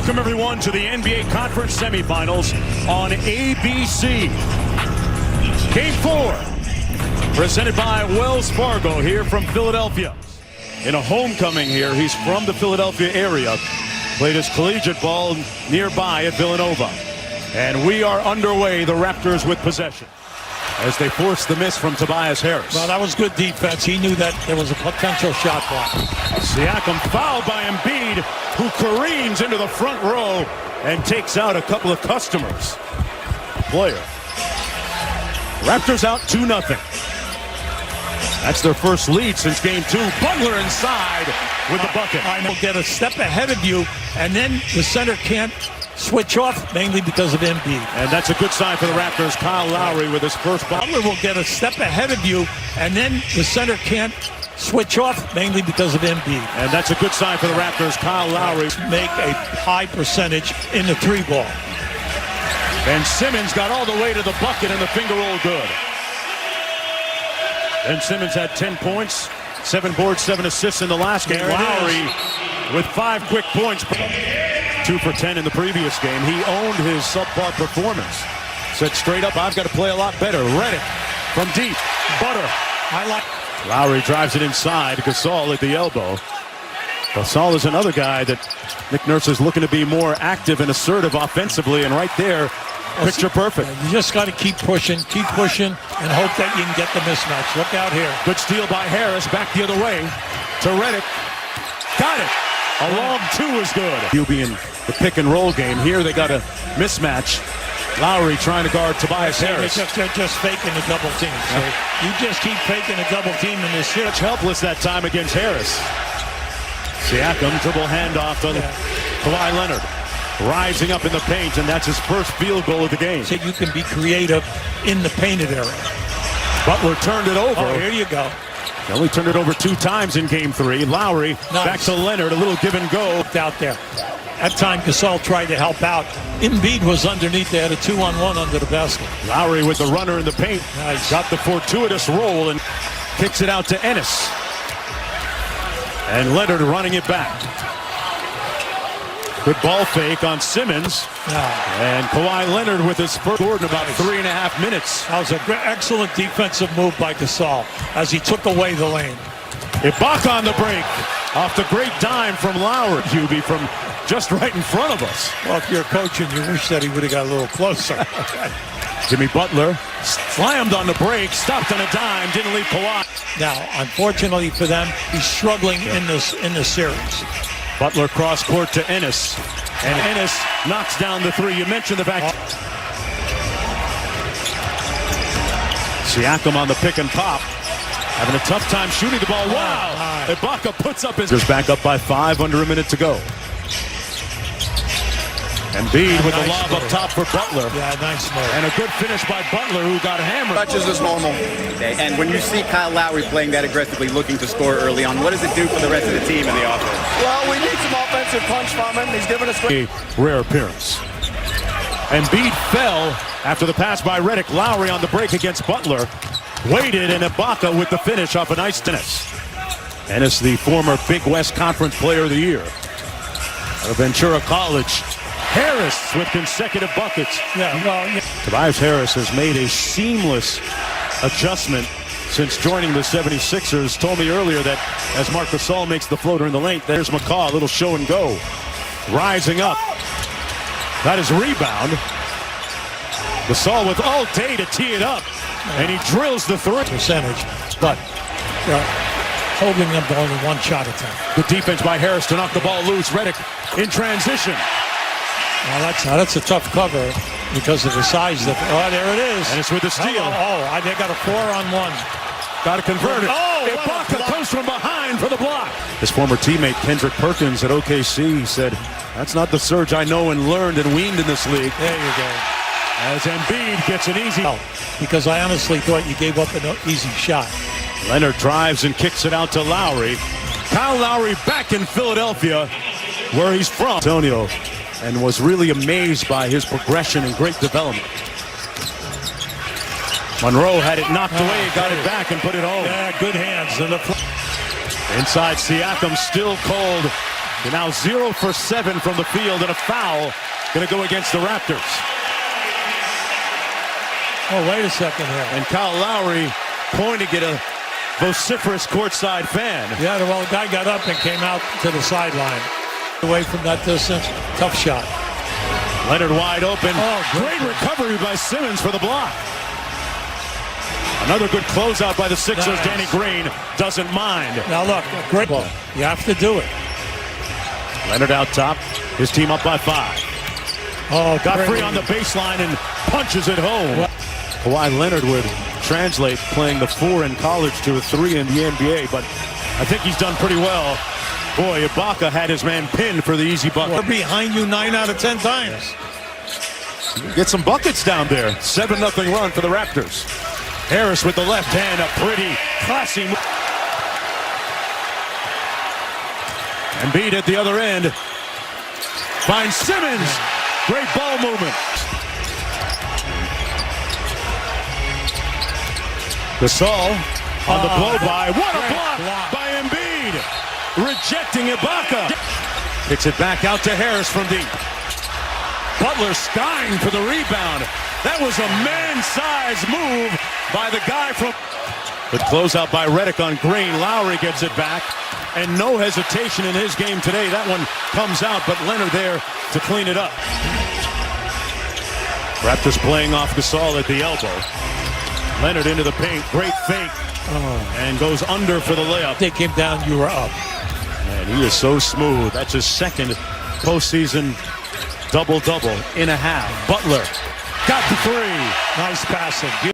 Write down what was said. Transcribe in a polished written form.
Welcome, everyone, to the NBA Conference Semifinals on ABC. Game 4, presented by Wells Fargo here from Philadelphia. In a homecoming here, he's from the Philadelphia area. Played his collegiate ball nearby at Villanova. And we are underway, the Raptors with possession, as they force the miss from Tobias Harris. Well, that was good defense. He knew that there was a potential shot block. Siakam fouled by Embiid, who careens into the front row and takes out a couple of customers. Player. Raptors out 2-0. That's their first lead since game 2. Butler inside with the bucket. I know, get a step ahead of you, and then the center can't switch off, mainly because of Embiid. And that's a good sign for the Raptors. Kyle Lowry with his first ball. Butler will get a step ahead of you, and then the center can't switch off, mainly because of Embiid. And that's a good sign for the Raptors. Kyle Lowry make a high percentage in the 3-ball. Ben Simmons got all the way to the bucket, and the finger roll good. Ben Simmons had 10 points, 7 boards, 7 assists in the last game. Lowry with 5 quick points. 2 for 10 in the previous game. He owned his subpar performance. Said straight up, I've got to play a lot better. Redick from deep. Butter. Lowry drives it inside. Gasol at the elbow. Gasol is another guy that Nick Nurse is looking to be more active and assertive offensively. And right there, picture perfect. You just got to keep pushing, and hope that you can get the mismatch. Look out here. Good steal by Harris. Back the other way to Redick. Got it. A long 2 is good. He'll be in the pick and roll game. Here they got a mismatch. Lowry trying to guard Tobias Harris. They're just faking a double team. So you just keep faking a double team in this series. Helpless that time against Harris. Siakam dribble handoff to Kawhi Leonard. Rising up in the paint, and that's his first field goal of the game. So you can be creative in the painted area. Butler turned it over. Oh, here you go. He only turned it over 2 times in game 3. Lowry back to Leonard, a little give and go. Out there. That time Gasol tried to help out. Embiid was underneath. They had a 2-on-1 under the basket. Lowry with the runner in the paint. Nice. Got the fortuitous roll and kicks it out to Ennis. And Leonard running it back. Good ball fake on Simmons. And Kawhi Leonard with his first score in about 3.5 minutes. That was an excellent defensive move by Gasol as he took away the lane. Ibaka on the break. Off the great dime from Lowry. QB from just right in front of us. Well, if you're coaching, you wish that he would have got a little closer. Jimmy Butler slammed on the break, stopped on a dime, didn't leave Kawhi. Now, unfortunately for them, he's struggling in this series. Butler cross court to Ennis, and Ennis knocks down the 3. You mentioned the fact. Siakam on the pick and pop, having a tough time shooting the ball. Wow! Ibaka puts up his. Just back up by 5, under a minute to go. Embiid with the lob up top for Butler. Yeah, nice move. And a good finish by Butler, who got hammered. Touches is normal. And when you see Kyle Lowry playing that aggressively, looking to score early on, what does it do for the rest of the team in the offense? Well, we need some offensive punch from him. He's given us a rare appearance. Embiid fell after the pass by Redick. Lowry on the break against Butler. Waited, and Ibaka with the finish off a nice tennis. Ennis, the former Big West Conference Player of the Year out of Ventura College. Harris with consecutive buckets. Tobias Harris has made a seamless adjustment since joining the 76ers. Told me earlier that as Marc Gasol makes the floater in the lane, there's McCaw, a little show and go. Rising up. Got his rebound. Gasol with all day to tee it up. And he drills the 3. Percentage, but holding them to only 1 shot attempt. Good defense by Harris to knock the ball loose. Redick in transition. Well, that's a tough cover because of the size of it. Oh, there it is. And it's with the steal. They got a 4-on-1. Got to convert it. Ibaka comes from behind for the block. His former teammate Kendrick Perkins at OKC said, "That's not the Surge I know and learned and weaned in this league." There you go. As Embiid gets an easy. Because I honestly thought you gave up an easy shot. Leonard drives and kicks it out to Lowry. Kyle Lowry back in Philadelphia, where he's from. Antonio. And was really amazed by his progression and great development. Monroe had it knocked away, got it back and put it home. Yeah, good hands. Inside, Siakam still cold. They're now 0 for 7 from the field, and a foul going to go against the Raptors. Oh, wait a second here. And Kyle Lowry pointing at a vociferous courtside fan. Yeah, well, the guy got up and came out to the sideline. Away from that distance, tough shot. Leonard wide open. Oh, great recovery by Simmons for the block. Another good closeout by the Sixers. Nice. Danny Green doesn't mind. Now look, great ball. You have to do it. Leonard out top. His team up by 5. Oh, Got great. free on the baseline and punches it home. Kawhi Leonard would translate playing the 4 in college to a 3 in the NBA, but I think he's done pretty well. Boy, Ibaka had his man pinned for the easy bucket. We're behind you 9 out of 10 times. Get some buckets down there. 7-0 run for the Raptors. Harris with the left hand, a pretty classy move. Embiid at the other end. Finds Simmons. Great ball movement. Gasol on the blow by. What a block by Embiid. Rejecting Ibaka. Kicks it back out to Harris from deep. Butler skying for the rebound. That was a man-sized move by the guy from... Good closeout by Redick on Green. Lowry gets it back. And no hesitation in his game today. That one comes out, but Leonard there to clean it up. Raptors playing off Gasol at the elbow. Leonard into the paint. Great fake. And goes under for the layup. They came down, you were up. Man, he is so smooth. That's his second postseason double-double in a half. Butler got the 3. Nice passing.